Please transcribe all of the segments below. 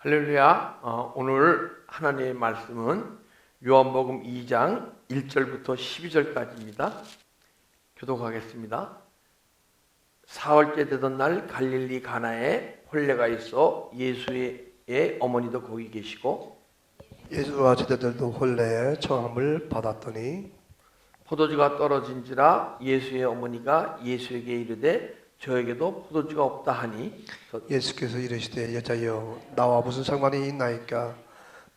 할렐루야. 오늘 하나님의 말씀은 요한복음 2장 1절부터 12절까지입니다. 교독하겠습니다. 사흘째 되던 날 갈릴리 가나에 혼례가 있어 예수의 어머니도 거기 계시고 예수와 제자들도 혼례에 청함을 받았더니 포도주가 떨어진지라 예수의 어머니가 예수에게 이르되 저에게도 포도주가 없다 하니 예수께서 이르시되 여자여 나와 무슨 상관이 있나이까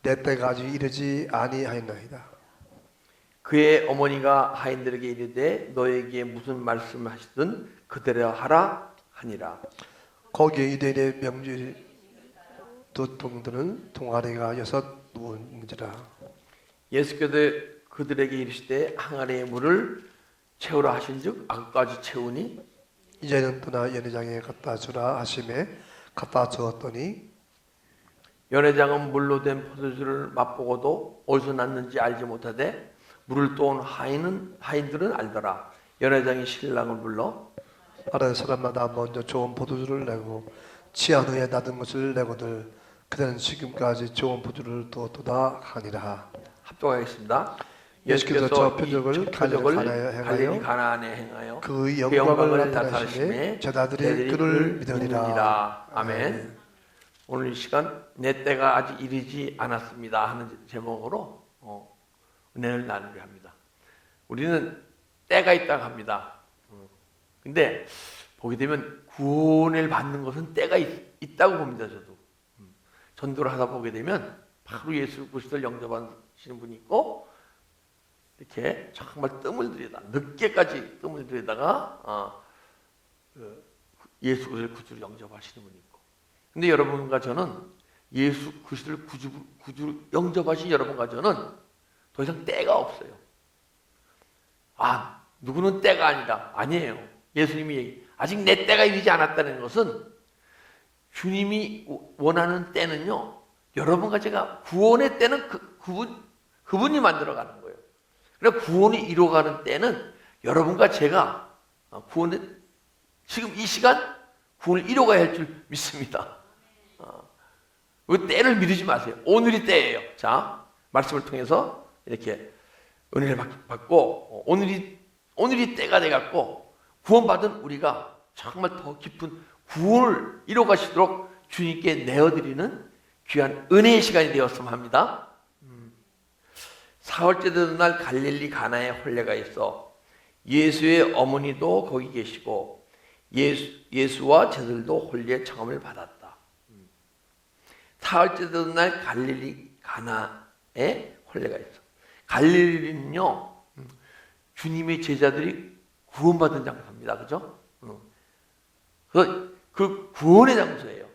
내 때가 아직 이르지 아니하였나이다. 그의 어머니가 하인들에게 이르되 너에게 무슨 말씀을 하시든 그대로 하라 하니라. 거기에 유대인의 명절 두 동들은 동아리가 6 누운지라. 예수께서 그들에게 이르시되 항아리에 물을 채우라 하신즉 아까지 채우니 이제는 떠나 연회장에 갖다 주라 하심에 갖다 주었더니 연회장은 물로 된 포도주를 맛보고도 어디서 났는지 알지 못하되 물을 떠온 하인들은 알더라. 연회장이 신랑을 불러 다른 사람마다 먼저 좋은 포도주를 내고 취한 후에 놔둔 것을 내거늘 그들은 지금까지 좋은 포도주를 두었도다 하니라. 합독하겠습니다. 예수께서 저 표적을 갈릴리 가나안에 행하여 그의 그 영광을 나타내시매 제자들이 그를 믿으니라. 아멘. 오늘 이 시간 내 때가 아직 이르지 않았습니다 하는 제목으로 은혜를 나누려 합니다. 우리는 때가 있다고 합니다. 근데 보게 되면 구원을 받는 것은 때가 있다고 봅니다. 저도 전도를 하다 보게 되면 바로 예수 그리스도를 영접하시는 분이 있고 이렇게 정말 뜸을 들이다 늦게까지 뜸을 들이다가 예수 그리스도를 구주로 영접하시는 분이 있고, 근데 여러분과 저는 예수 그리스도를 구주로 영접하신 여러분과 저는 더 이상 때가 없어요. 누구는 때가 아니다. 아니에요. 예수님이 아직 내 때가 이르지 않았다는 것은 주님이 원하는 때는요, 여러분과 제가 구원의 때는 그분이 만들어가는 거예요. 그러나 구원이 이루어가는 때는 여러분과 제가 지금 이 시간 구원을 이루어가야 할 줄 믿습니다. 그 때를 미루지 마세요. 오늘이 때예요. 자, 말씀을 통해서 이렇게 은혜를 받고 오늘이 때가 돼갖고 구원받은 우리가 정말 더 깊은 구원을 이루어가시도록 주님께 내어드리는 귀한 은혜의 시간이 되었으면 합니다. 사흘째 되던 날 갈릴리 가나에 혼례가 있어 예수의 어머니도 거기 계시고 예수와 제자들도 혼례 청함을 받았다. 사흘째 되던 날 갈릴리 가나에 혼례가 있어. 갈릴리는요, 주님의 제자들이 구원받은 장소입니다. 그죠? 그 구원의 장소예요.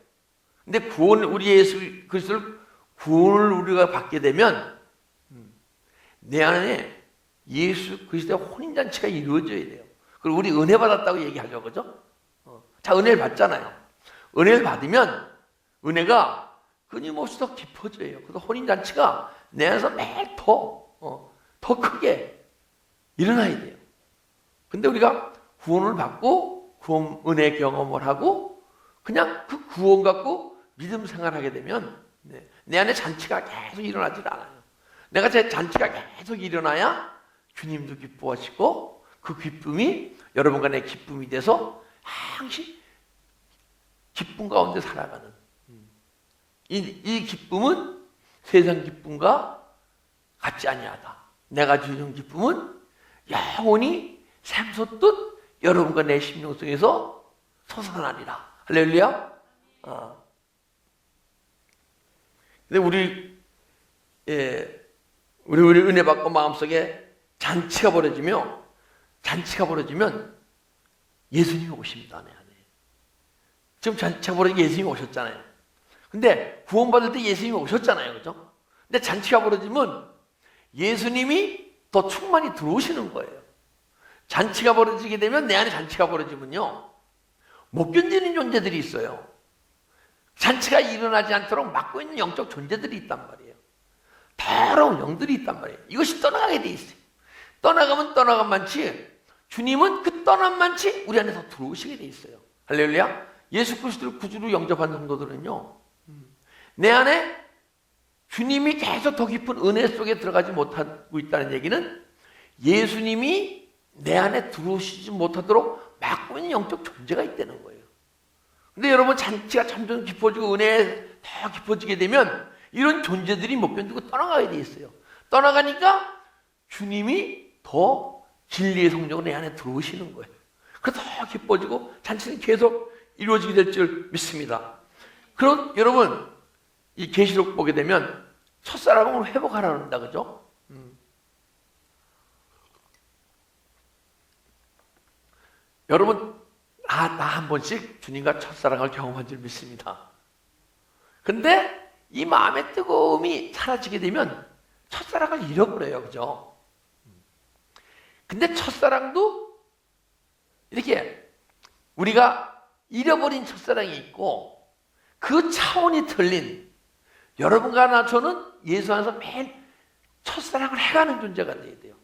근데 우리 예수 그리스도를 구원을 우리가 받게 되면 내 안에 예수 그리스도의 혼인잔치가 이루어져야 돼요. 그리고 우리 은혜 받았다고 얘기하죠. 그죠? 자, 은혜를 받잖아요. 은혜를 받으면 은혜가 끊임없이 더 깊어져요. 그래서 혼인잔치가 내 안에서 매일 더 크게 일어나야 돼요. 근데 우리가 구원을 받고 구원 은혜 경험을 하고 그냥 그 구원 갖고 믿음 생활하게 되면 내 안에 잔치가 계속 일어나질 않아요. 내가 제 잔치가 계속 일어나야 주님도 기뻐하시고 그 기쁨이 여러분과 내 기쁨이 돼서 항상 기쁨 가운데 살아가는 이 기쁨은 세상 기쁨과 같지 아니하다. 내가 주는 기쁨은 영원히 샘솟듯 여러분과 내 심령 속에서 솟아나리라. 할렐루야. 근데 우리 은혜 받고 마음속에 잔치가 벌어지면 예수님이 오십니다. 내 안에. 지금 잔치가 벌어지면 예수님이 오셨잖아요. 근데 구원받을 때 예수님이 오셨잖아요. 그죠? 근데 잔치가 벌어지면 예수님이 더 충만히 들어오시는 거예요. 잔치가 벌어지게 되면 내 안에 잔치가 벌어지면요, 못 견디는 존재들이 있어요. 잔치가 일어나지 않도록 막고 있는 영적 존재들이 있단 말이에요. 더러운 영들이 있단 말이에요. 이것이 떠나가게 돼 있어요. 떠나가면 떠나간 만치 주님은 그 떠난 만치 우리 안에 더 들어오시게 돼 있어요. 할렐루야. 예수 그리스도를 구주로 영접한 성도들은요, 내 안에 주님이 계속 더 깊은 은혜 속에 들어가지 못하고 있다는 얘기는 예수님이 내 안에 들어오시지 못하도록 막고 있는 영적 존재가 있다는 거예요. 근데 여러분, 잔치가 점점 깊어지고 은혜에 더 깊어지게 되면 이런 존재들이 못 견디고 떠나가게 돼 있어요. 떠나가니까 주님이 더 진리의 성령으로 내 안에 들어오시는 거예요. 그래서 더 깊어지고 잔치는 계속 이루어지게 될 줄 믿습니다. 그럼 여러분, 이 계시록 보게 되면 첫사랑을 회복하라 그런다, 그죠? 여러분, 나 한 번씩 주님과 첫사랑을 경험한 줄 믿습니다. 근데 이 마음의 뜨거움이 사라지게 되면 첫사랑을 잃어버려요, 그죠? 근데 첫사랑도 이렇게 우리가 잃어버린 첫사랑이 있고 그 차원이 틀린, 여러분과 나 저는 예수 안에서 매일 첫사랑을 해가는 존재가 되어야 돼요.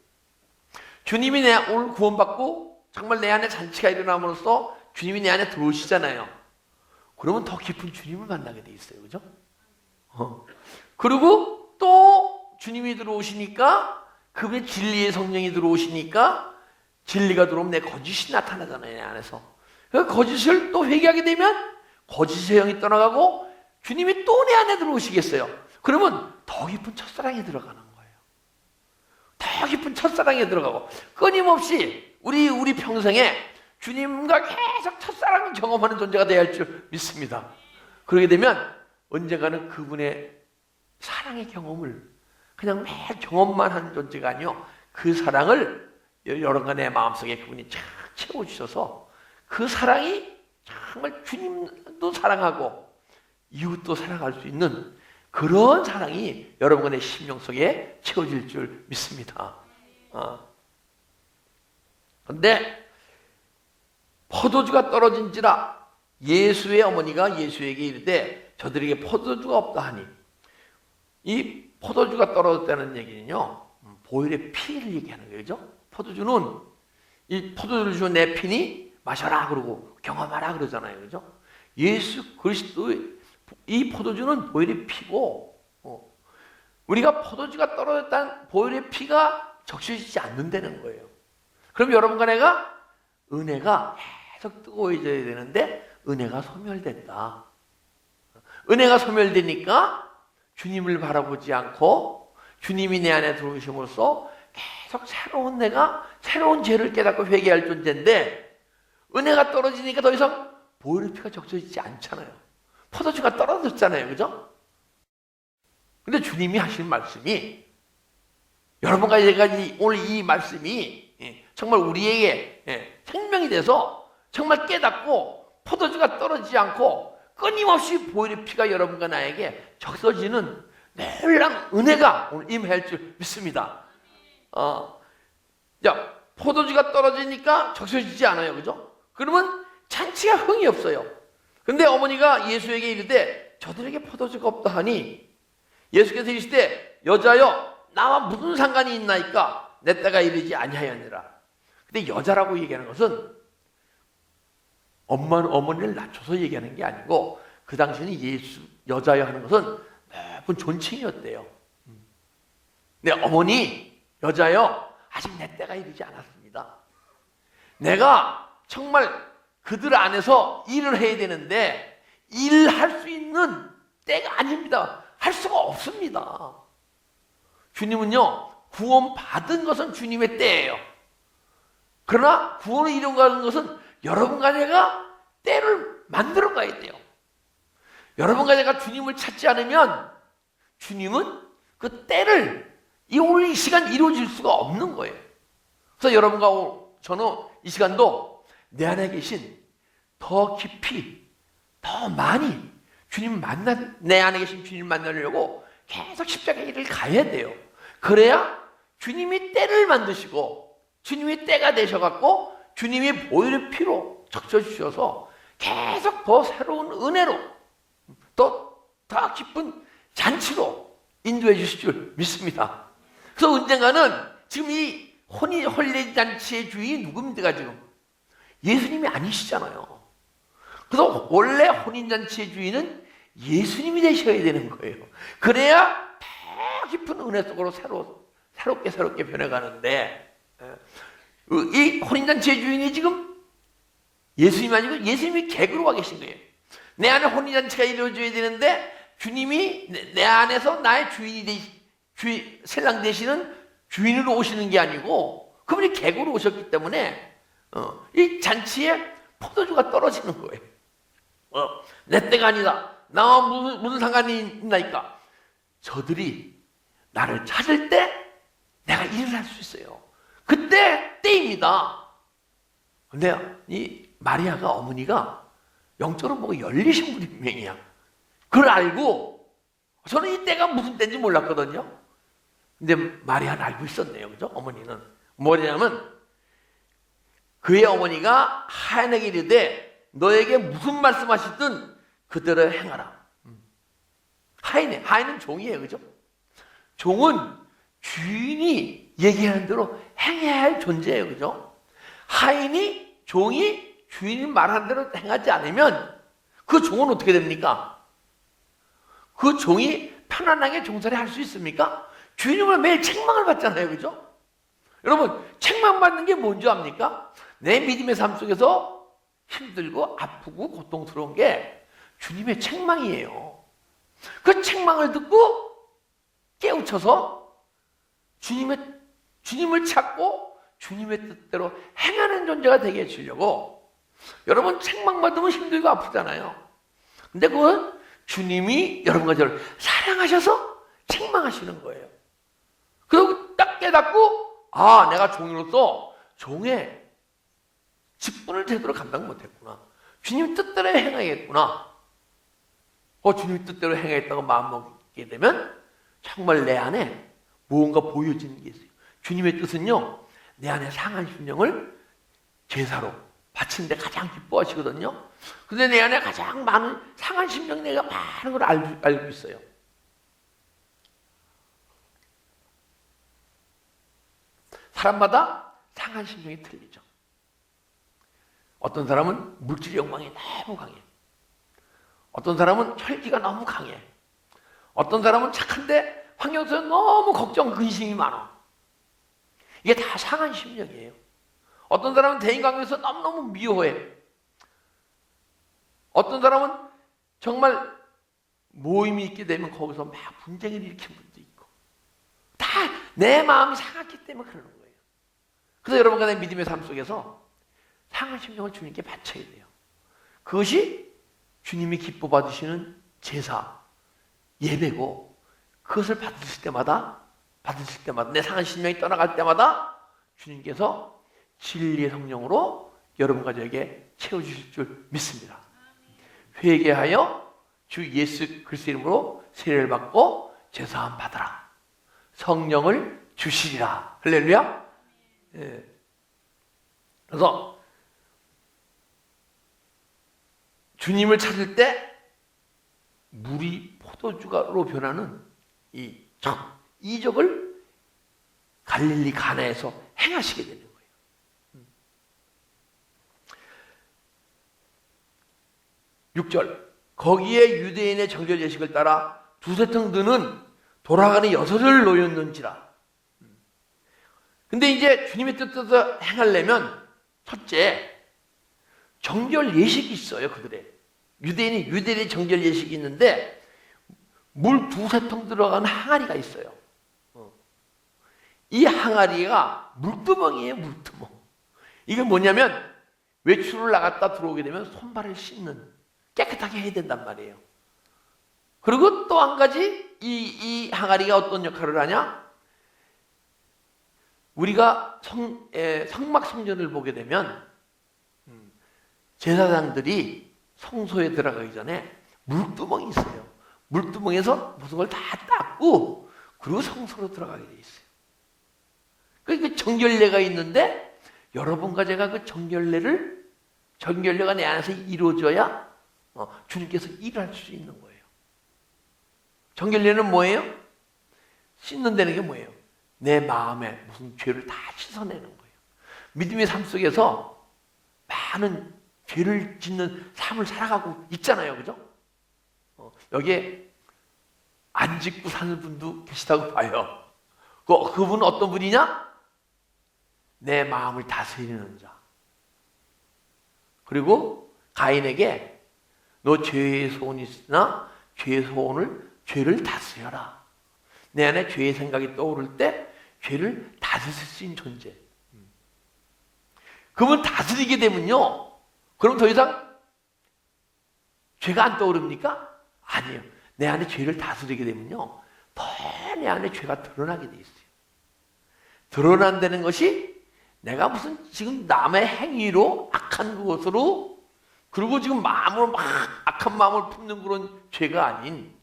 주님이 오늘 구원받고 정말 내 안에 잔치가 일어남으로써 주님이 내 안에 들어오시잖아요. 그러면 더 깊은 주님을 만나게 돼 있어요, 그죠? 그리고 또 주님이 들어오시니까, 그분의 진리의 성령이 들어오시니까 진리가 들어오면 내 거짓이 나타나잖아요, 내 안에서. 그 거짓을 또 회개하게 되면 거짓의 영이 떠나가고 주님이 또 내 안에 들어오시겠어요. 그러면 더 깊은 첫사랑에 들어가는 거예요. 더 깊은 첫사랑에 들어가고 끊임없이 우리 평생에 주님과 계속 첫사랑을 경험하는 존재가 되어야 할 줄 믿습니다. 그러게 되면 언젠가는 그분의 사랑의 경험을 그냥 매일 경험만 하는 존재가 아니요, 그 사랑을 여러분과 내 마음속에 그분이 쫙 채워주셔서 그 사랑이 정말 주님도 사랑하고 이웃도 사랑할 수 있는 그런 사랑이 여러분과 내 심령 속에 채워질 줄 믿습니다. 그런데 포도주가 떨어진지라 예수의 어머니가 예수에게 이르되 저들에게 포도주가 없다 하니, 이 포도주가 떨어졌다는 얘기는요, 보혈의 피를 얘기하는 거예요, 그죠? 포도주는, 이 포도주를 준 내 피니 마셔라 그러고 경험하라 그러잖아요, 그죠? 예수 그리스도의 이 포도주는 보혈의 피고, 우리가 포도주가 떨어졌다는 보혈의 피가 적셔지지 않는다는 거예요. 그럼 여러분과 내가 은혜가 계속 뜨거워져야 되는데 은혜가 소멸됐다. 은혜가 소멸되니까 주님을 바라보지 않고 주님이 내 안에 들어오심으로써 계속 새로운 내가 새로운 죄를 깨닫고 회개할 존재인데, 은혜가 떨어지니까 더 이상 보혈의 피가 적셔지지 않잖아요. 포도주가 떨어졌잖아요, 그죠? 근데 주님이 하시는 말씀이, 여러분과 제가 오늘 이 말씀이 정말 우리에게 생명이 돼서 정말 깨닫고 포도주가 떨어지지 않고 끊임없이 보혈의 피가 여러분과 나에게 적셔지는 놀라운 은혜가 오늘 임할 줄 믿습니다. 자, 포도주가 떨어지니까 적셔지지 않아요, 그죠? 그러면 잔치가 흥이 없어요. 근데 어머니가 예수에게 이르되 저들에게 포도주가 없다 하니, 예수께서 이르시되 여자여 나와 무슨 상관이 있나이까 내 때가 이르지 아니하였느라. 근데 여자라고 얘기하는 것은 어머니를 낮춰서 얘기하는 게 아니고, 그 당시에는 예수 여자여 하는 것은 높은 존칭이었대요. 근데 어머니 여자여 아직 내 때가 이르지 않았습니다. 내가 정말 그들 안에서 일을 해야 되는데 일할 수 있는 때가 아닙니다. 할 수가 없습니다. 주님은요, 구원 받은 것은 주님의 때예요. 그러나 구원을 이루어가는 것은 여러분과 내가 때를 만들어 가야 돼요. 여러분과 내가 주님을 찾지 않으면 주님은 그 때를 오늘 이 시간 이루어질 수가 없는 거예요. 그래서 여러분과 저는 이 시간도 내 안에 계신 더 깊이, 더 많이 주님 내 안에 계신 주님 만나려고 계속 십자가의 길을 가야 돼요. 그래야 주님이 때를 만드시고 주님이 때가 되셔갖고 주님이 보혈의 피로 적셔주셔서 계속 더 새로운 은혜로 더 깊은 잔치로 인도해 주실 줄 믿습니다. 그래서 언젠가는 지금 이 혼례잔치의 주인이 누굽니까 지금? 예수님이 아니시잖아요. 그래서 원래 혼인잔치의 주인은 예수님이 되셔야 되는 거예요. 그래야 더 깊은 은혜 속으로 새롭게 변해가는데, 이 혼인잔치의 주인이 지금 예수님이 아니고 예수님이 객으로 와 계신 거예요. 내 안에 혼인잔치가 이루어져야 되는데 주님이 내 안에서 나의 신랑 되시는 주인으로 오시는 게 아니고 그분이 객으로 오셨기 때문에 이 잔치에 포도주가 떨어지는 거예요. 내 때가 아니다. 나와 무슨 상관이 있나이까? 저들이 나를 찾을 때 내가 일을 할 수 있어요. 그때 때입니다. 근데 이 마리아가 어머니가 영적으로 보고 열리신 분이 분명이야. 그걸 알고 저는 이 때가 무슨 때인지 몰랐거든요. 근데 마리아는 알고 있었네요. 그죠? 어머니는. 뭐냐면 그의 어머니가 하인에게 이르되 너에게 무슨 말씀하시든 그대로 행하라. 하인은 종이에요. 그죠? 종은 주인이 얘기하는 대로 행해야 할 존재예요. 그죠? 종이 주인이 말하는 대로 행하지 않으면 그 종은 어떻게 됩니까? 그 종이 편안하게 종살이 할 수 있습니까? 주인은 매일 책망을 받잖아요. 그죠? 여러분, 책망받는 게 뭔지 압니까? 내 믿음의 삶 속에서 힘들고 아프고 고통스러운 게 주님의 책망이에요. 그 책망을 듣고 깨우쳐서 주님을 찾고 주님의 뜻대로 행하는 존재가 되게 해주려고. 여러분, 책망받으면 힘들고 아프잖아요. 근데 그건 주님이 여러분과 저를 사랑하셔서 책망하시는 거예요. 그리고 딱 깨닫고 내가 종으로서 종의 직분을 제대로 감당 못했구나. 주님 뜻대로 행하겠구나. 주님 뜻대로 행하겠다고 마음먹게 되면 정말 내 안에 무언가 보여지는 게 있어요. 주님의 뜻은요, 내 안에 상한 심령을 제사로 바치는데 가장 기뻐하시거든요. 근데 내 안에 가장 많은 상한 심령, 내가 많은 걸 알고 있어요. 사람마다 상한 심령이 틀리죠. 어떤 사람은 물질 욕망이 너무 강해. 어떤 사람은 혈기가 너무 강해. 어떤 사람은 착한데 환경 속에 너무 걱정, 근심이 많아. 이게 다 상한 심령이에요. 어떤 사람은 대인관계에서 너무너무 미워해. 어떤 사람은 정말 모임이 있게 되면 거기서 막 분쟁을 일으키는 분도 있고. 다 내 마음이 상했기 때문에 그러는 거예요. 그래서 여러분과 내 믿음의 삶 속에서 상한 심령을 주님께 바쳐야 돼요. 그것이 주님이 기뻐 받으시는 제사, 예배고, 그것을 받으실 때마다 내 상한 심령이 떠나갈 때마다 주님께서 진리의 성령으로 여러분과 저에게 채워주실 줄 믿습니다. 회개하여 주 예수 그리스도 이름으로 세례를 받고 제사함 받아라. 성령을 주시리라. 할렐루야. 예. 그래서 주님을 찾을 때 물이 포도주로 변하는 이 이적을 갈릴리 가나에서 행하시게 되는 거예요. 6절, 거기에 유대인의 정결 예식을 따라 두세 통 드는 돌아가는 여섯을 놓였는지라. 근데 이제 주님의 뜻대로 행하려면 첫째, 정결 예식이 있어요. 그들의 유대인의 정결 예식이 있는데 물 두세 통 들어간 항아리가 있어요. 이 항아리가 물두멍이에요. 물두멍. 이게 뭐냐면 외출을 나갔다 들어오게 되면 손발을 씻는, 깨끗하게 해야 된단 말이에요. 그리고 또 한 가지 이 항아리가 어떤 역할을 하냐? 우리가 성막 성전을 보게 되면 제사장들이 성소에 들어가기 전에 물두멍이 있어요. 물두멍에서 모든 걸 다 닦고 그리고 성소로 들어가게 돼 있어요. 그러니까 정결례가 있는데 여러분과 제가 그 정결례가 내 안에서 이루어져야 주님께서 일할 수 있는 거예요. 정결례는 뭐예요? 씻는다는 게 뭐예요? 내 마음에 무슨 죄를 다 씻어내는 거예요. 믿음의 삶 속에서 많은 죄를 짓는 삶을 살아가고 있잖아요. 그죠? 여기에 안 짓고 사는 분도 계시다고 봐요. 그분은 어떤 분이냐? 내 마음을 다스리는 자. 그리고 가인에게 너 죄의 소원이 있으나 죄를 다스려라. 내 안에 죄의 생각이 떠오를 때 죄를 다스릴 수 있는 존재. 그분 다스리게 되면요, 그럼 더 이상 죄가 안 떠오릅니까? 아니에요. 내 안에 죄를 다스리게 되면요, 더 내 안에 죄가 드러나게 돼 있어요. 드러난다는 것이 내가 무슨 지금 남의 행위로 악한 것으로, 그리고 지금 마음으로 막 악한 마음을 품는 그런 죄가 아닌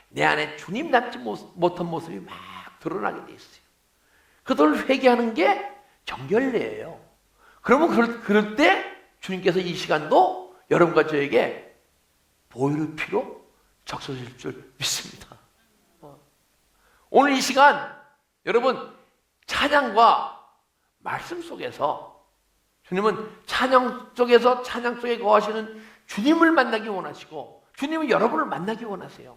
내 안에 주님 닮지 못한 모습이 막 드러나게 돼 있어요. 그걸 회개하는 게 정결례예요. 그러면 그럴 때 주님께서 이 시간도 여러분과 저에게 보혈의 피로 적셔질 줄 믿습니다. 오늘 이 시간 여러분 찬양과 말씀 속에서 주님은 찬양 속에 거하시는 주님을 만나기 원하시고 주님은 여러분을 만나기 원하세요.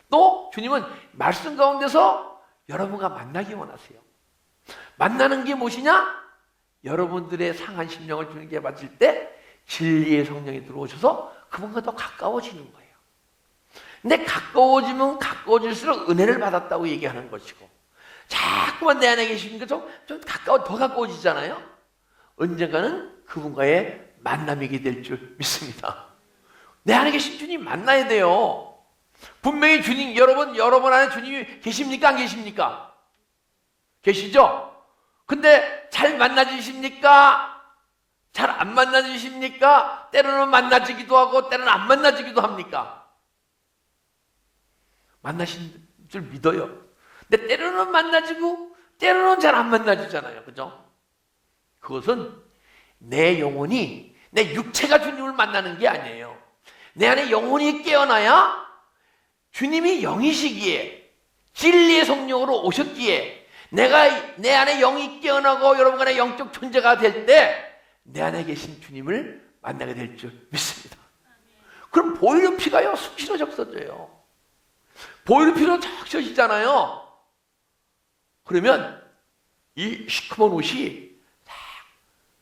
또 주님은 말씀 가운데서 여러분과 만나기 원하세요. 만나는 게 무엇이냐? 여러분들의 상한 심령을 주님께 바칠 때 진리의 성령이 들어오셔서 그분과 더 가까워지는 거예요. 근데 가까워지면 가까워질수록 은혜를 받았다고 얘기하는 것이고, 자꾸만 내 안에 계시니까 더 가까워지잖아요. 언젠가는 그분과의 만남이게 될 줄 믿습니다. 내 안에 계신 주님 만나야 돼요. 분명히 주님, 여러분 안에 주님이 계십니까? 안 계십니까? 계시죠? 근데 잘 만나주십니까? 잘 안 만나주십니까? 때로는 만나지기도 하고 때로는 안 만나지기도 합니까? 만나신 줄 믿어요. 근데 때로는 만나지고 때로는 잘 안 만나주잖아요. 그죠? 그것은 내 영혼이, 내 육체가 주님을 만나는 게 아니에요. 내 안에 영혼이 깨어나야 주님이 영이시기에 진리의 성령으로 오셨기에 내 안에 영이 깨어나고 여러분 간의 영적 존재가 될 때 내 안에 계신 주님을 만나게 될 줄 믿습니다. 그럼 보혈의 피가요 수시로 적셔져요. 보혈의 피로 적셔지잖아요. 그러면 이 시커먼 옷이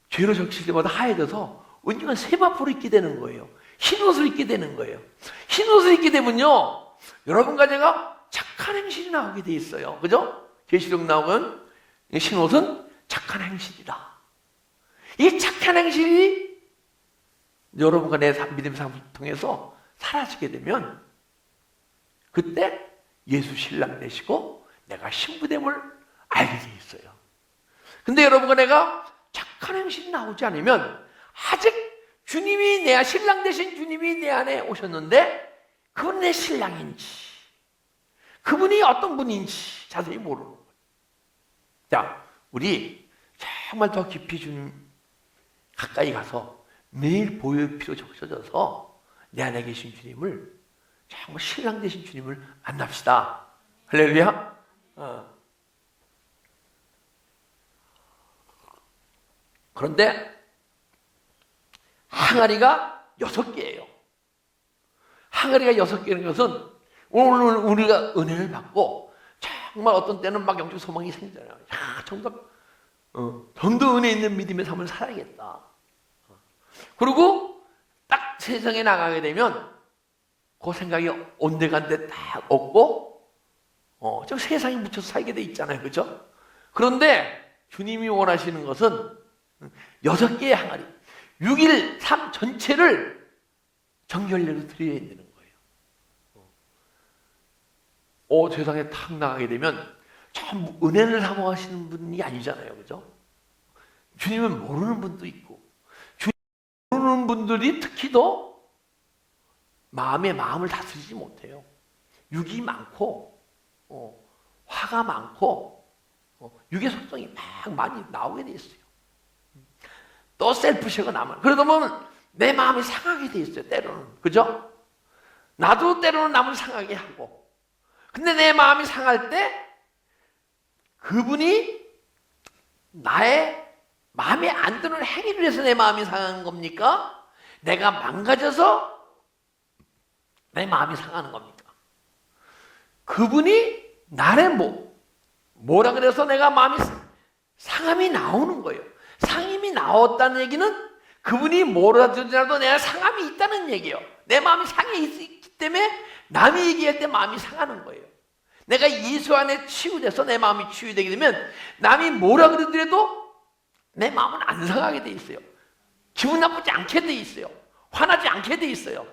죄로 적실 때마다 하얘져서 언젠가 세마포를 입게 되는 거예요. 흰 옷을 입게 되는 거예요. 흰 옷을 입게 되면요, 여러분과 제가 착한 행실이 나오게 돼 있어요. 그죠? 계시록 나오면 흰 옷은 착한 행실이다. 이 착한 행실이 여러분과 내 믿음의 삶을 통해서 사라지게 되면 그때 예수 신랑 되시고 내가 신부됨을 알게 돼 있어요. 근데 여러분과 내가 착한 행실이 나오지 않으면 아직 주님이 신랑 되신 주님이 내 안에 오셨는데 그분 내 신랑인지 그분이 어떤 분인지 자세히 모르는 거예요. 자, 우리 정말 더 깊이 주님 가까이 가서 매일 보혈 피로 적셔져서 내 안에 계신 주님을 정말 신랑 되신 주님을 만납시다. 할렐루야. 그런데 항아리가 6개예요. 항아리가 6개라는 것은 오늘 우리가 은혜를 받고 정말 어떤 때는 막 영적 소망이 생기잖아요. 야, 좀 더 은혜 있는 믿음의 삶을 살아야겠다. 그리고 딱 세상에 나가게 되면 그 생각이 온데간데 딱 없고 저 세상에 묻혀서 살게 돼 있잖아요. 그렇죠? 그런데 주님이 원하시는 것은 6개의 항아리 6일 삶 전체를 정결례로 드려야 되는 거예요. 세상에 탁 나가게 되면 참 은혜를 사모하시는 분이 아니잖아요. 그죠? 주님은 모르는 분도 있고 주님 모르는 분들이 특히 더 마음을 다스리지 못해요. 육이 많고 화가 많고 육의 속성이 막 많이 나오게 돼 있어요. 또 셀프시가 남아요. 그러다 보면 내 마음이 상하게 돼 있어요. 때로는. 그죠? 나도 때로는 남을 상하게 하고. 근데 내 마음이 상할 때 그분이 나의 마음에 안 드는 행위를 해서 내 마음이 상한 겁니까? 내가 망가져서 내 마음이 상하는 겁니까? 그분이 나를 뭐라 그래서 내가 마음이 상함이 나오는 거예요. 상함이 나왔다는 얘기는 그분이 뭐라 하더라도 내가 상함이 있다는 얘기예요. 내 마음이 상해 있기 때문에 남이 얘기할 때 마음이 상하는 거예요. 내가 예수 안에 치유돼서 내 마음이 치유되게 되면 남이 뭐라 그러더라도 내 마음은 안 상하게 돼 있어요. 기분 나쁘지 않게 돼 있어요. 화나지 않게 돼 있어요.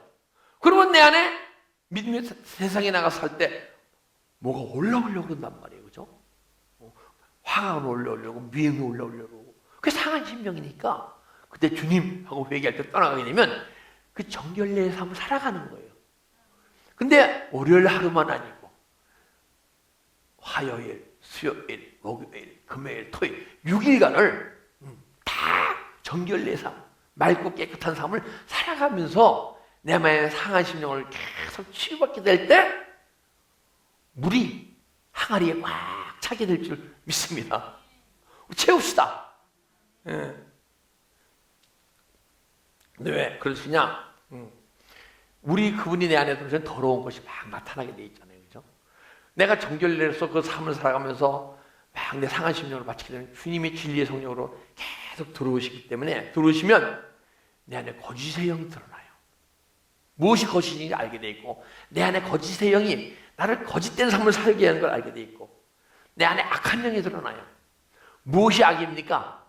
그러면 내 안에 믿음의 세상에 나가서 살 때 뭐가 올라오려고 그런단 말이에요. 그죠? 화가 올라오려고, 미움이 올라오려고. 그게 상한 심령이니까 그때 주님하고 회개할 때 떠나가게 되면 그 정결례의 삶을 살아가는 거예요. 근데 월요일 하루만 아니고 화요일, 수요일, 목요일, 금요일, 토요일 6일간을 다 정결례의 삶, 맑고 깨끗한 삶을 살아가면서 내 마음의 상한 심령을 계속 치유받게 될 때 물이 항아리에 꽉 차게 될 줄 믿습니다. 채웁시다. 예. 근데 왜 그러시냐? 우리 그분이 내 안에 들어오면 더러운 것이 막 나타나게 돼 있잖아요. 그죠? 내가 정결례로서 그 삶을 살아가면서 막 내 상한 심령을 바치게 되면 주님의 진리의 성령으로 계속 들어오시기 때문에 들어오시면 내 안에 거짓의 영이 드러나요. 무엇이 거짓인지 알게 돼 있고 내 안에 거짓의 영이 나를 거짓된 삶을 살게 하는 걸 알게 돼 있고 내 안에 악한 영이 드러나요. 무엇이 악입니까?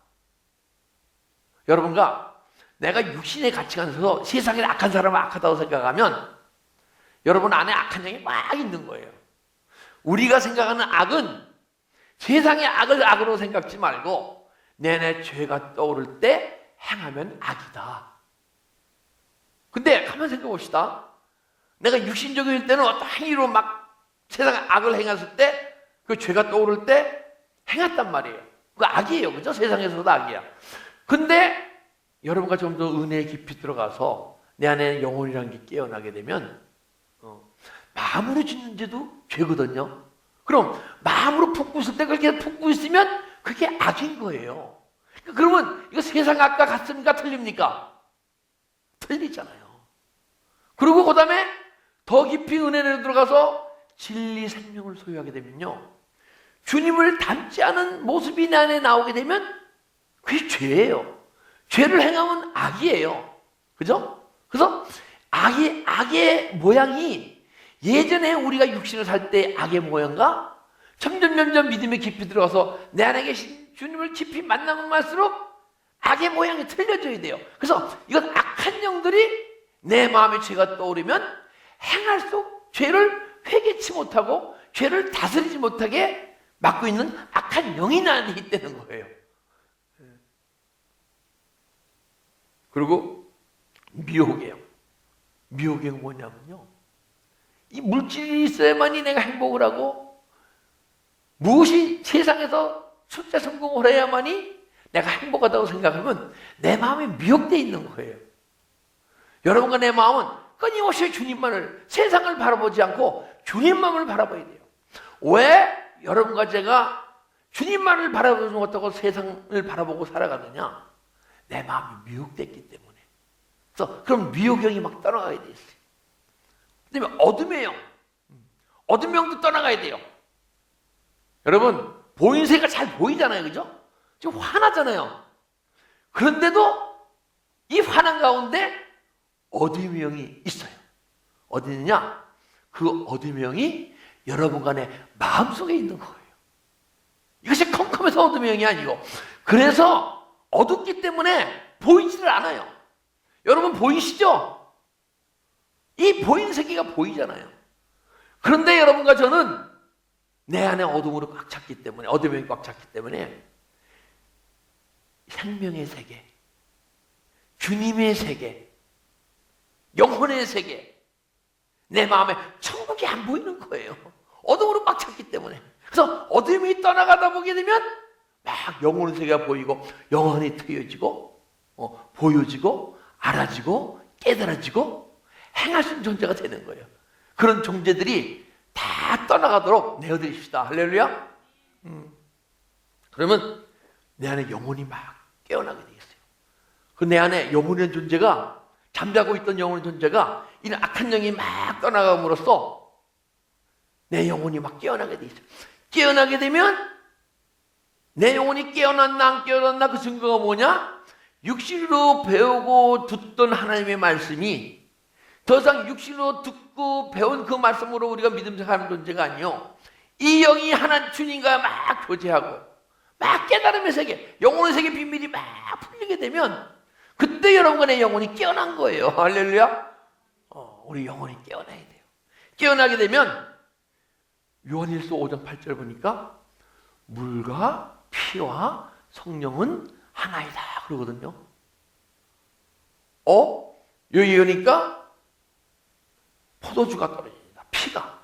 여러분과 내가 육신의 가치관에서 세상에 악한 사람을 악하다고 생각하면 여러분 안에 악한 영이 막 있는 거예요. 우리가 생각하는 악은 세상의 악을 악으로 생각지 말고 내 안에 죄가 떠오를 때 행하면 악이다. 근데 가만 생각해 봅시다. 내가 육신적일 때는 어떤 행위로 막 세상에 악을 행했을 때 그 죄가 떠오를 때 행했단 말이에요. 그 악이에요. 그죠? 세상에서도 악이야. 근데 여러분과 좀 더 은혜에 깊이 들어가서 내 안에 영혼이라는 게 깨어나게 되면 마음으로 짓는 죄도 죄거든요. 그럼 마음으로 품고 있을 때 그렇게 품고 있으면 그게 악인 거예요. 그러면 이거 세상 악과 같습니까? 틀립니까? 틀리잖아요. 그리고 그 다음에 더 깊이 은혜로 들어가서 진리 생명을 소유하게 되면요. 주님을 닮지 않은 모습이 내 안에 나오게 되면 그게 죄예요. 죄를 행하면 악이에요. 그죠? 그래서 악의 모양이 예전에 우리가 육신을 살 때 악의 모양과 점점 믿음에 깊이 들어가서 내 안에 계신 주님을 깊이 만나면 갈수록 악의 모양이 틀려져야 돼요. 그래서 이건 악한 영들이 내 마음에 죄가 떠오르면 행할수록 죄를 회개치 못하고 죄를 다스리지 못하게 막고 있는 악한 영이 나 안에 있다는 거예요. 그리고 미혹이에요. 미혹이 뭐냐면요. 이 물질이 있어야만이 내가 행복을 하고 무엇이 세상에서 숫자 성공을 해야만이 내가 행복하다고 생각하면 내 마음이 미혹되어 있는 거예요. 여러분과 내 마음은 끊임없이 주님만을 세상을 바라보지 않고 주님만을 바라봐야 돼요. 왜 여러분과 제가 주님만을 바라보지 못하고 세상을 바라보고 살아가느냐? 내 마음이 미혹됐기 때문에. 그래서 그럼 미혹영이 막 떠나가야 돼 있어요. 그다음에 어둠의 영. 어둠의 영도 떠나가야 돼요. 여러분 보인새가 잘 보이잖아요. 그죠? 지금 화나잖아요. 그런데도 이 화난 가운데 어둠의 영이 있어요. 어디 있느냐? 그 어둠의 영이 여러분과 내 마음속에 있는 거예요. 이것이 컴컴해서 어둠의 영이 아니고 그래서 어둡기 때문에 보이지를 않아요. 여러분 보이시죠? 이 보이는 세계가 보이잖아요. 그런데 여러분과 저는 내 안에 어둠으로 꽉 찼기 때문에 어둠이 꽉 찼기 때문에 생명의 세계, 주님의 세계, 영혼의 세계, 내 마음에 천국이 안 보이는 거예요. 어둠으로 꽉 찼기 때문에. 그래서 어둠이 떠나가다 보게 되면 막 영혼의 세계가 보이고 영혼이 트여지고 보여지고 알아지고 깨달아지고 행하신 존재가 되는 거예요. 그런 존재들이 다 떠나가도록 내어드립시다. 할렐루야. 그러면 내 안에 영혼이 막 깨어나게 되겠어요. 그 내 안에 영혼의 존재가 잠자고 있던 영혼의 존재가 이런 악한 영이 막 떠나감으로써 내 영혼이 막 깨어나게 돼 있어요. 깨어나게 되면 내 영혼이 깨어났나 안 깨어났나 그 증거가 뭐냐? 육신으로 배우고 듣던 하나님의 말씀이 더 이상 육신으로 듣고 배운 그 말씀으로 우리가 믿음 생활하는 존재가 아니요. 이 영이 하나님 주님과 막 교제하고 막 깨달음의 세계, 영혼의 세계 비밀이 막 풀리게 되면 그때 여러분과 내 영혼이 깨어난 거예요. 할렐루야. 우리 영혼이 깨어나야 돼요. 깨어나게 되면 요한일서 5장 8절 보니까 물과 피와 성령은 하나이다 그러거든요. 여기 보니까 포도주가 떨어집니다. 피가.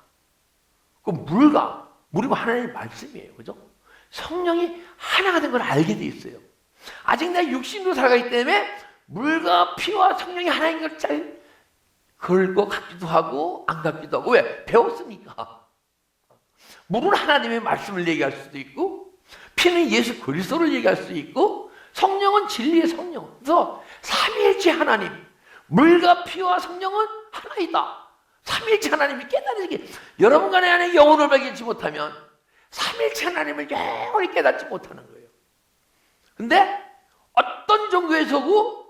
그 물이 하나님의 말씀이에요. 그죠? 성령이 하나가 된 걸 알게 돼 있어요. 아직 내가 육신으로 살아가기 때문에 물과 피와 성령이 하나인 걸 잘 그럴 것 같기도 하고 안 같기도 하고. 왜? 배웠으니까. 물은 하나님의 말씀을 얘기할 수도 있고 피는 예수 그리스도를 얘기할 수도 있고 성령은 진리의 성령. 그래서 삼위일체 하나님, 물과 피와 성령은 하나이다. 삼위일체 하나님이 깨달으시게 여러분과 내 안에 영혼을 발견치 못하면 삼위일체 하나님을 영원히 깨닫지 못하는 거예요. 근데 어떤 종교에서도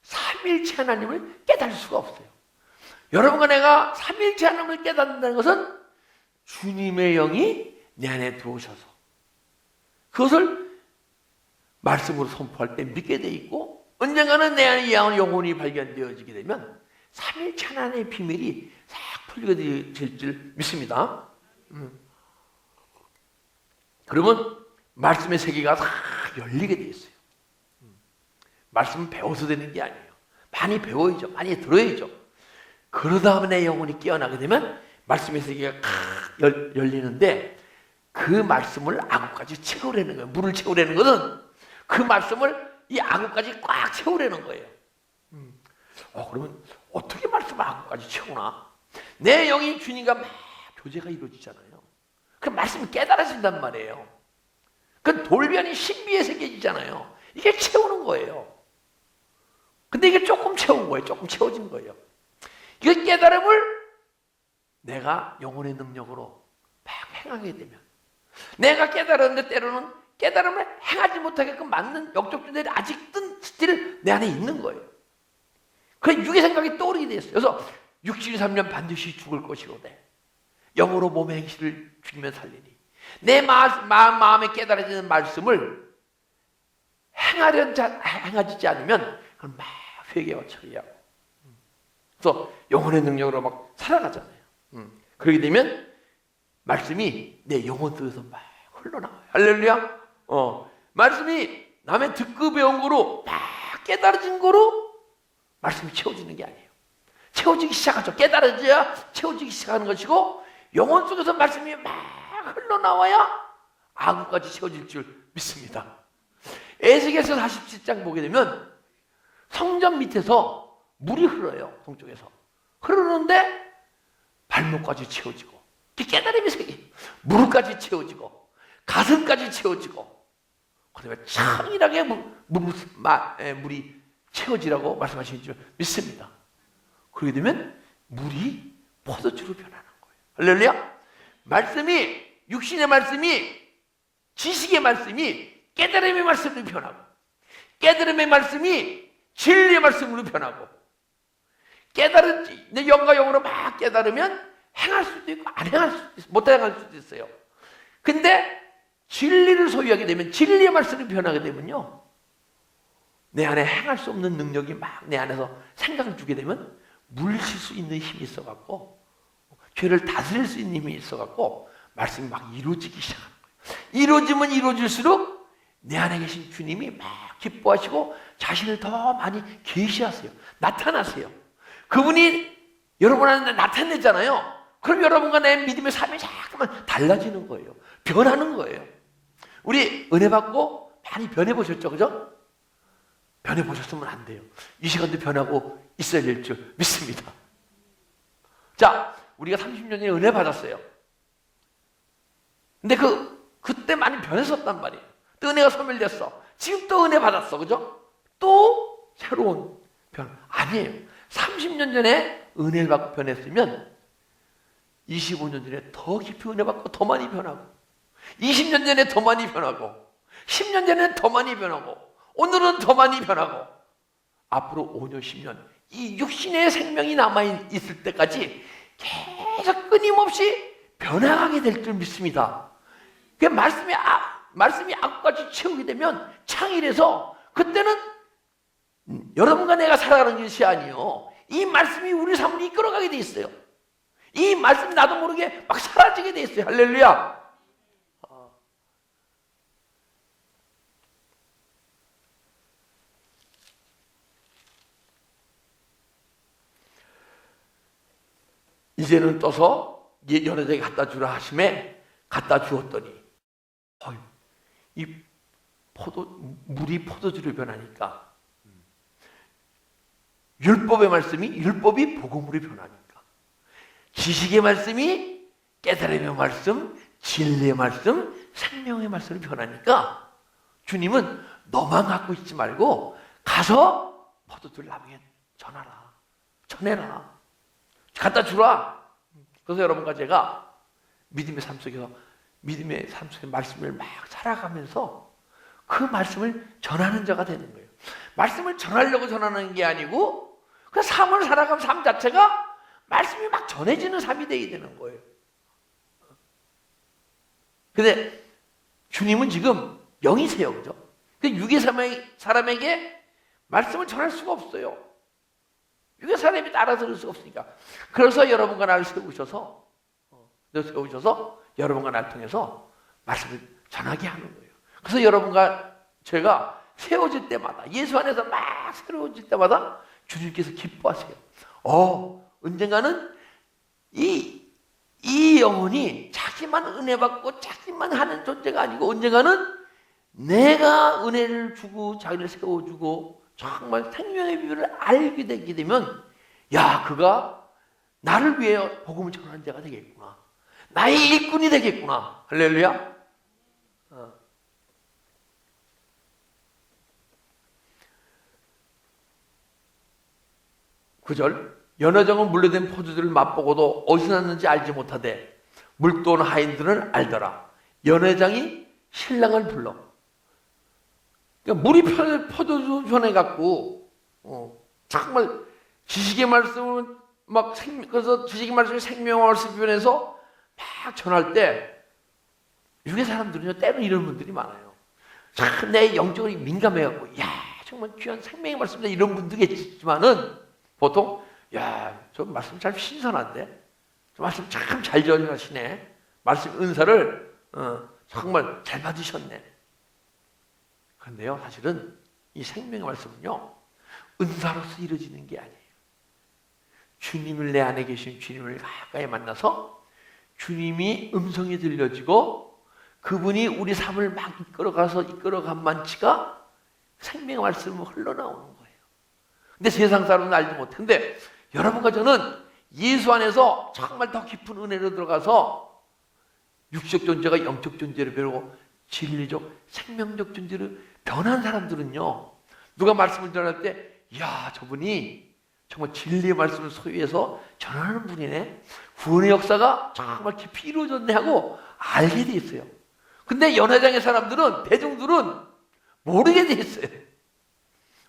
삼위일체 하나님을 깨달을 수가 없어요. 여러분과 내가 삼위일체 하나님을 깨닫는다는 것은 주님의 영이 내 안에 들어오셔서 그것을 말씀으로 선포할 때 믿게 돼 있고 언젠가는 내 안에 영혼이 발견되어지게 되면 삼위일체 하나님의 비밀이 싹 풀리게 될 줄 믿습니다. 그러면 말씀의 세계가 다 열리게 돼 있어요. 말씀은 배워서 되는 게 아니에요. 많이 배워야죠. 많이 들어야죠. 그러다 보면 내 영혼이 깨어나게 되면 말씀의 세계가 열리는데 그 말씀을 아구까지 채우려는 거예요. 물을 채우려는 것은 그 말씀을 이 아구까지 꽉 채우려는 거예요. 그러면 어떻게 말씀을 아구까지 채우나? 내 영이 주님과 막 교제가 이루어지잖아요. 그 말씀을 깨달아진단 말이에요. 그 돌변이 신비의 세계이잖아요. 이게 채우는 거예요. 근데 이게 조금 채운 거예요. 조금 채워진 거예요. 이 깨달음을 내가 영혼의 능력으로 막 행하게 되면 내가 깨달았는데 때로는 깨달음을 행하지 못하게끔 맞는 역적들이 아직 뜬 스틸 내 안에 있는 거예요. 그래서 육의 생각이 떠오르게 됐어요. 그래서 육신이 살면 반드시 죽을 것이로되 영으로 몸의 행실을 죽이며 살리니 내 마음에 깨달아지는 말씀을 행하지 않으면 그걸 막 회개와 처리하고 그래서 영혼의 능력으로 막 살아가잖아요. 그렇게 되면 말씀이 내 영혼 속에서 막 흘러나와요. 할렐루야. 말씀이 남의 듣고 배운 거로 막 깨달아진 거로 말씀이 채워지는 게 아니에요. 채워지기 시작하죠. 깨달아져야 채워지기 시작하는 것이고 영혼 속에서 말씀이 막 흘러나와야 아구까지 채워질 줄 믿습니다. 에스겔서 47장 보게 되면 성전 밑에서 물이 흘러요. 동쪽에서 흐르는데 발목까지 채워지고 깨달음이 세계 무릎까지 채워지고 가슴까지 채워지고 그다음에 창이하게 물이 채워지라고 말씀하신 줄 믿습니다. 그렇게 되면 물이 포도주로 변하는 거예요. 할렐루야. 말씀이 육신의 말씀이 지식의 말씀이 깨달음의 말씀으로 변하고 깨달음의 말씀이 진리의 말씀으로 변하고 깨달은 내 영과 영으로 막 깨달으면 행할 수도 있고 안 행할 수도 있어요. 못 행할 수도 있어요. 근데 진리를 소유하게 되면 진리의 말씀이 변하게 되면요 내 안에 행할 수 없는 능력이 막 내 안에서 생각을 주게 되면 물리칠 수 있는 힘이 있어갖고 죄를 다스릴 수 있는 힘이 있어갖고 말씀이 막 이루어지기 시작하는 거예요. 이루어지면 이루어질수록 내 안에 계신 주님이 막 기뻐하시고 자신을 더 많이 계시하세요. 나타나세요. 그분이 여러분 안에 나타내잖아요. 그럼 여러분과 내 믿음의 삶이 자꾸만 달라지는 거예요. 변하는 거예요. 우리 은혜 받고 많이 변해보셨죠? 그죠? 변해보셨으면 안 돼요. 이 시간도 변하고 있어야 될 줄 믿습니다. 자, 우리가 30년 전에 은혜 받았어요. 근데 그때 많이 변했었단 말이에요. 또 은혜가 소멸됐어. 지금 또 은혜 받았어. 그죠? 또 새로운 변. 아니에요. 30년 전에 은혜를 받고 변했으면 25년 전에 더 깊이 은혜 받고 더 많이 변하고 20년 전에 더 많이 변하고 10년 전에 더 많이 변하고 오늘은 더 많이 변하고 앞으로 5년, 10년 이 육신의 생명이 남아있을 때까지 계속 끊임없이 변화하게 될 줄 믿습니다. 그 말씀이 악까지 채우게 되면 창일해서 그때는 여러분과 내가 살아가는 것이 아니요. 이 말씀이 우리 삶을 이끌어가게 돼 있어요. 이 말씀이 나도 모르게 막 사라지게 돼 있어요. 할렐루야. 이제는 떠서 연회장에 갖다 주라 하심에 갖다 주었더니 이 물이 포도주를 변하니까 율법의 말씀이 율법이 복음으로 변하니까 지식의 말씀이 깨달음의 말씀, 진리의 말씀, 생명의 말씀으로 변하니까 주님은 너만 갖고 있지 말고 가서 포도주를 남에게 전해라. 갖다 주라. 그래서 여러분과 제가 믿음의 삶 속에서 말씀을 막 살아가면서 그 말씀을 전하는 자가 되는 거예요. 말씀을 전하려고 전하는 게 아니고 그 삶을 살아가는 삶 자체가 말씀이 막 전해지는 삶이 되게 되는 거예요. 근데 주님은 지금 영이세요. 그죠? 육의 사람에게 말씀을 전할 수가 없어요. 육의 사람이 따라 들을 수가 없으니까. 그래서 여러분과 나를 세우셔서 여러분과 나를 통해서 말씀을 전하게 하는 거예요. 그래서 여러분과 제가 세워질 때마다 예수 안에서 막 새로워질 때마다 주님께서 기뻐하세요. 언젠가는 이 영혼이 자기만 은혜 받고 자기만 하는 존재가 아니고 언젠가는 내가 은혜를 주고 자기를 세워주고 정말 생명의 비밀을 알게 되게 되면 그가 나를 위해 복음을 전하는 자가 되겠구나. 나의 일꾼이 되겠구나. 할렐루야. 9절 연회장은 물려된 포도주를 맛보고도 어디서 났는지 알지 못하되 물돈 하인들은 알더라. 연회장이 신랑을 불러. 그러니까 물이 포도주 변해갖고 정말 지식의 말씀을 그래서 지식의 말씀이 생명의 말씀 변해서 막 전할 때 육의 사람들은요 때로는 이런 분들이 많아요. 참 내 영적으로 민감해갖고 정말 귀한 생명의 말씀이다 이런 분들이 있지만은 보통 저 말씀 참 신선한데 저 말씀 참 잘 전하시네. 말씀 은사를 정말 잘 받으셨네. 그런데요 사실은 이 생명의 말씀은요 은사로서 이루어지는 게 아니에요. 주님을 내 안에 계신 주님을 가까이 만나서 주님이 음성이 들려지고 그분이 우리 삶을 막 이끌어간 만치가 생명의 말씀으로 흘러나오는 거예요. 근데 세상 사람은 알지 못해. 근데 여러분과 저는 예수 안에서 정말 더 깊은 은혜로 들어가서 육적 존재가 영적 존재로 변하고 진리적, 생명적 존재로 변한 사람들은요 누가 말씀을 전할 때 저분이 정말 진리의 말씀을 소유해서 전하는 분이네. 구원의 역사가 정말 깊이 이루어졌네 하고 알게 돼 있어요. 근데 연회장의 사람들은 대중들은 모르게 돼 있어요.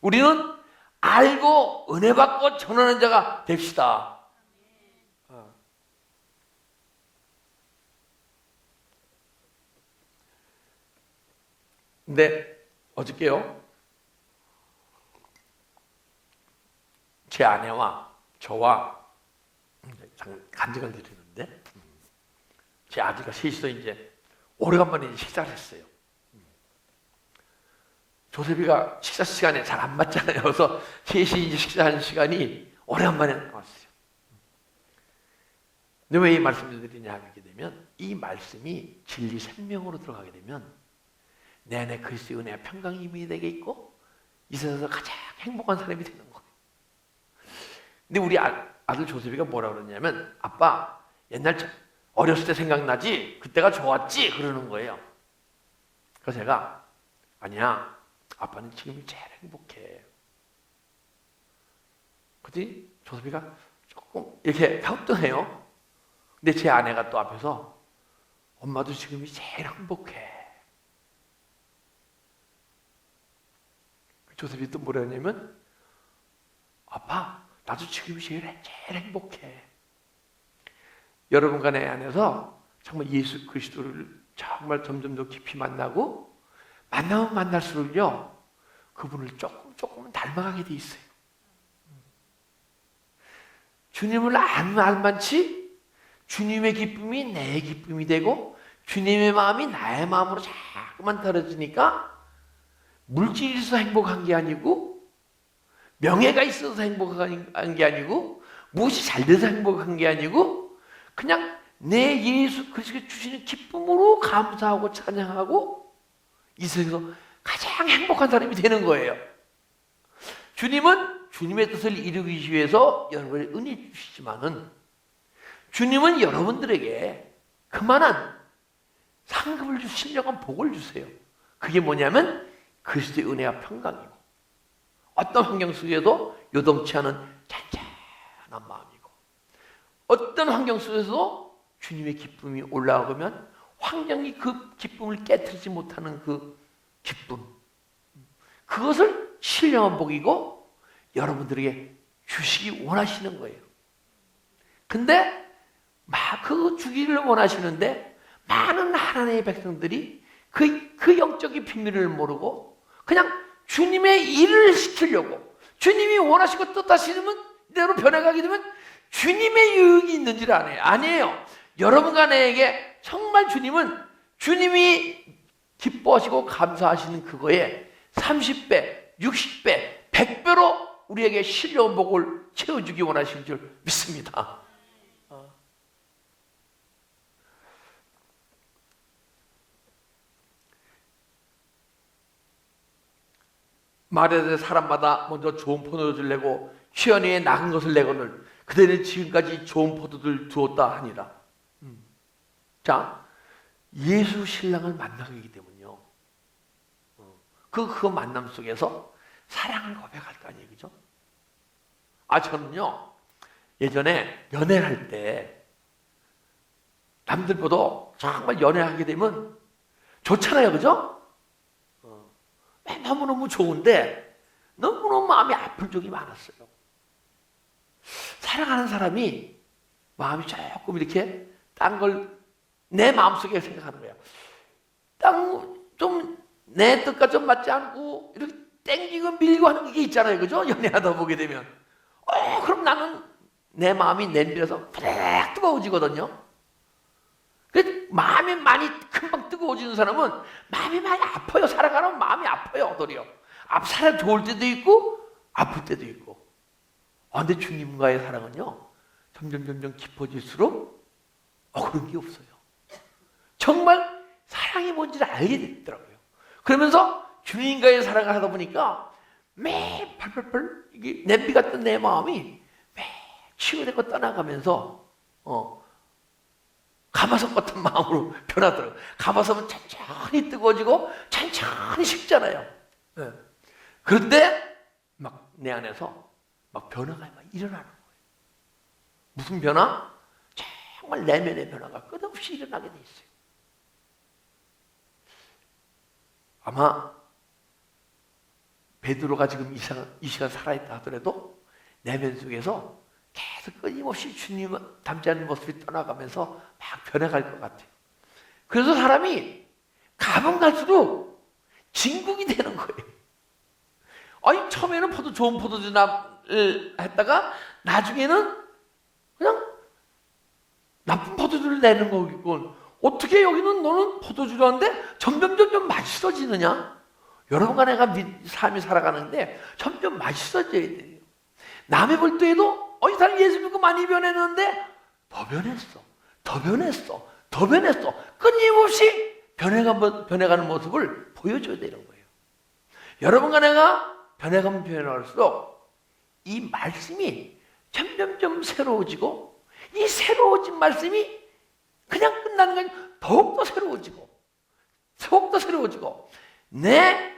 우리는 알고 은혜 받고 전하는 자가 됩시다. 근데 어저께요 제 아내와 저와 간증을 드리는데 제 아들과 셋이서 이제 오래간만에 식사를 했어요. 조셉이가 식사 시간에 잘 안 맞잖아요. 그래서 셋이 이제 식사하는 시간이 오래간만에 나왔어요. 근데 왜 이 말씀을 드리냐 하게 되면 이 말씀이 진리 생명으로 들어가게 되면 내 안에 그리스도의 은혜와 평강이 이미 내게 있고 이 세상에서 가장 행복한 사람이 되는 거예요. 근데 우리 아들 조셉이가 뭐라 그러냐면 아빠 옛날 어렸을 때 생각나지? 그때가 좋았지? 그러는 거예요. 그래서 제가 아니야 아빠는 지금이 제일 행복해. 그랬더니 조섭이가 조금 이렇게 갸우뚱해요. 근데 제 아내가 또 앞에서 엄마도 지금이 제일 행복해. 조섭이 또 뭐라 했냐면 아빠 나도 지금이 제일 행복해. 여러분과 내 안에서 정말 예수 그리스도를 정말 점점 더 깊이 만나고 만나면 만날수록요 그분을 조금은 닮아가게 돼 있어요. 주님을 알만치 주님의 기쁨이 내 기쁨이 되고 주님의 마음이 나의 마음으로 자꾸만 떨어지니까 물질이 있어서 행복한 게 아니고 명예가 있어서 행복한 게 아니고 무엇이 잘 돼서 행복한 게 아니고 그냥 내 예수 그리스도가 주시는 기쁨으로 감사하고 찬양하고 이 세상에서 가장 행복한 사람이 되는 거예요. 주님은 주님의 뜻을 이루기 위해서 여러분의 은혜 주시지만은 주님은 여러분들에게 그만한 상급을 주시려고 복을 주세요. 그게 뭐냐면 그리스도의 은혜와 평강이고 어떤 환경 속에도 요동치 않은 잔잔한 마음이고 어떤 환경 속에서도 주님의 기쁨이 올라오면 환경이 그 기쁨을 깨트리지 못하는 그 기쁨 그것을 신령한 복이고 여러분들에게 주시기 원하시는 거예요. 근데 막 그거 주기를 원하시는데 많은 하나님의 백성들이 그 영적인 비밀을 모르고 그냥 주님의 일을 시키려고 주님이 원하시고 뜻하시는 대로 변해가게 되면 주님의 유익이 있는 줄 아니에요. 여러분과 나에게 정말 주님은 주님이 기뻐하시고 감사하시는 그거에 30배, 60배, 100배로 우리에게 신령한 복을 채워주기 원하시는 줄 믿습니다. 말에 사람마다 먼저 좋은 포도주를 내고 취연이에 nak은 것을 내거늘 그대는 지금까지 좋은 포도주를 두었다 하니라. 자, 예수 신랑을 만나기 때문요. 그 만남 속에서 사랑을 고백할 거 아니에요, 그죠? 저는요 예전에 연애를 할 때 남들보다 정말 연애하게 되면 좋잖아요, 그죠? 너무너무 좋은데 너무너무 마음이 아픈 적이 많았어요. 사랑하는 사람이 마음이 조금 이렇게 딴 걸 내 마음속에 생각하는 거예요. 좀 내 뜻과 좀 맞지 않고 이렇게 땡기고 밀고 하는 게 있잖아요, 그죠? 연애하다 보게 되면 그럼 나는 내 마음이 냄비라서 푸르륵 뜨거워지거든요. 마음이 많이 금방 뜨거워지는 사람은 마음이 많이 아파요. 살아가면 마음이 아파요, 도리어. 살아 좋을 때도 있고 아플 때도 있고. 근데 주님과의 사랑은요 점점 깊어질수록 그런 게 없어요. 정말 사랑이 뭔지를 알게 됐더라고요. 그러면서 주님과의 사랑을 하다 보니까 매일 펄펄펄 이게 냄비 같은 내 마음이 매일 치유되고 떠나가면서 가마솥 같은 마음으로 변하더라고요. 가마솥은 천천히 뜨거워지고 천천히 식잖아요. 네. 그런데 막 내 안에서 막 변화가 막 일어나는 거예요. 무슨 변화? 정말 내면의 변화가 끝없이 일어나게 돼 있어요. 아마 베드로가 지금 이 시간 살아있다 하더라도 내면 속에서 계속 끊임없이 주님 닮지 않는 모습이 떠나가면서 막 변해갈 것 같아요. 그래서 사람이 가면 갈수록 진국이 되는 거예요. 처음에는 좋은 포도주를 했다가 나중에는 그냥 나쁜 포도주를 내는 거겠군. 어떻게 여기는 너는 포도주를 하는데 점점 맛있어지느냐? 여러분과 내가 삶이 살아가는데 점점 맛있어져야 돼요. 남이 볼 때에도 이 사람 예수 믿고 많이 변했는데 더 변했어. 끊임없이 변해가는 모습을 보여줘야 되는 거예요. 여러분과 내가 변해갈수록 이 말씀이 점점 새로워지고 이 새로워진 말씀이 그냥 끝나는 게 아니라 더욱더 새로워지고 내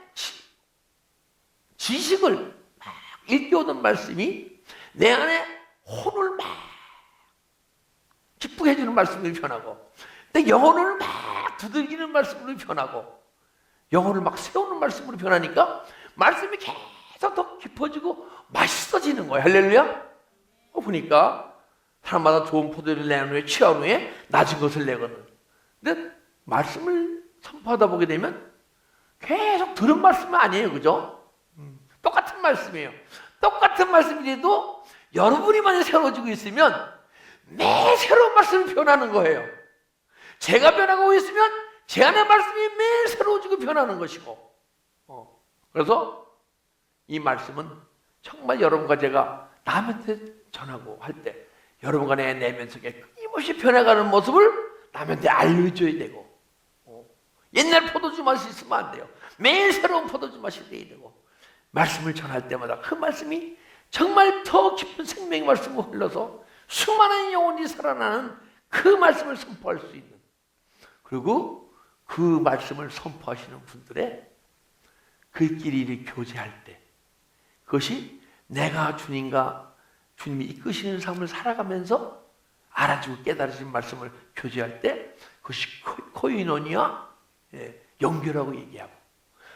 지식을 막 일깨우는 말씀이 내 안에 혼을 막 기쁘게 해주는 말씀으로 변하고, 내 영혼을 막 두들기는 말씀으로 변하고, 영혼을 막 세우는 말씀으로 변하니까 말씀이 계속 더 깊어지고 맛있어지는 거예요. 할렐루야. 보니까 사람마다 좋은 포도를 내는 후에 취한 후에 낮은 것을 내거든. 근데 말씀을 선포하다 보게 되면 계속 들은 말씀은 아니에요. 그죠? 똑같은 말씀이에요. 똑같은 말씀이라도 여러분이 만약 새로워지고 있으면 매 새로운 말씀이 변하는 거예요. 제가 변하고 있으면 제 안의 말씀이 매일 새로워지고 변하는 것이고, 그래서 이 말씀은 정말 여러분과 제가 남한테 전하고 할 때 여러분과 내 내면 속에 끊임없이 변해가는 모습을 남한테 알려줘야 되고, 옛날 포도주 맛이 있으면 안 돼요. 매일 새로운 포도주 맛이 돼야 되고, 말씀을 전할 때마다 그 말씀이 정말 더 깊은 생명의 말씀을 흘러서 수많은 영혼이 살아나는 그 말씀을 선포할 수 있는, 그리고 그 말씀을 선포하시는 분들의 그끼리 이렇게 교제할 때, 그것이 내가 주님과 주님이 이끄시는 삶을 살아가면서 알아주고 깨달으신 말씀을 교제할 때, 그것이 코이노니아, 연결하고 얘기하고,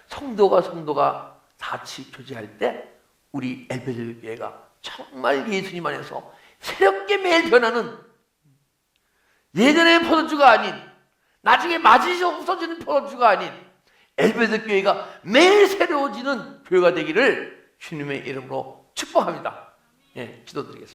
성도가 같이 교제할 때 우리 엘베드 교회가 정말 예수님 안에서 새롭게 매일 변하는, 예전의 포도주가 아닌, 나중에 맛이 없어지는 포도주가 아닌 엘베드 교회가 매일 새로워지는 교회가 되기를 주님의 이름으로 축복합니다. 기도드리겠습니다.